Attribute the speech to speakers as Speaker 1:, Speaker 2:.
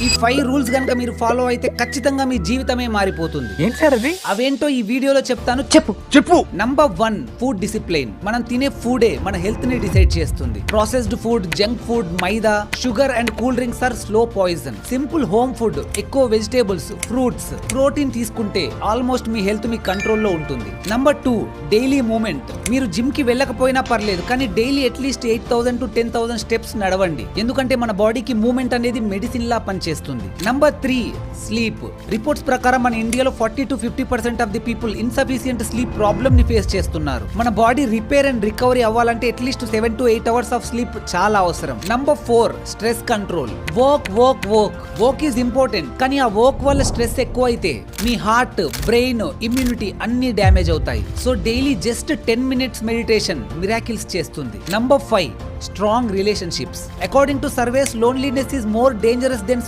Speaker 1: ఈ 5 రూల్స్ గనుక మీరు ఫాలో అయితే ఖచ్చితంగా మీ జీవితమే మారిపోతుంది.
Speaker 2: ఏంటి సార్ అది?
Speaker 1: అవేంటో ఈ వీడియోలో చెప్తాను, చెప్పు. Number 1, food discipline. మనం తినే ఫుడే మన హెల్త్ ని డిసైడ్ చేస్తుంది. Processed food, junk food, maida, sugar and cool drinks are slow poison. Simple home food, ఎక్కువ వెజిటేబుల్స్, ఫ్రూట్స్, ప్రోటీన్ తీసుకుంటే ఆల్మోస్ట్ మీ హెల్త్ మీ కంట్రోల్లో ఉంటుంది. Number 2, daily movement. మీరు జిమ్ కి వెళ్ళకపోయినా పర్లేదు, కానీ డైలీ అట్లీస్ట్ 8,000 to 10,000 స్టెప్స్ నడవండి. ఎందుకంటే మన బాడీకి మూవ్మెంట్ అనేది మెడిసిన్ లా పనిచేస్తుంది. Number 3, sleep. రిపోర్ట్స్ ప్రకారం మన ఇండియాలో 40 to 50% of the people insufficient sleep problem ని ఫేస్ చేస్తున్నారు. మన బాడీ రిపేర్ అండ్ రికవరీ అవ్వాలంటే at least 7 to 8 hours of sleep చాలా అవసరం. Number 4, stress control. Work is important, కానీ ఆ వర్క్ వల్ల స్ట్రెస్ ఎక్కువ అయితే మీ హార్ట్, బ్రెయిన్, ఇమ్యూనిటీ అన్ని డ్యామేజ్ అవుతాయి. So daily just 10 minutes meditation miracles చేస్తుంది. Number 5, strong relationships. According to surveys, loneliness is more dangerous then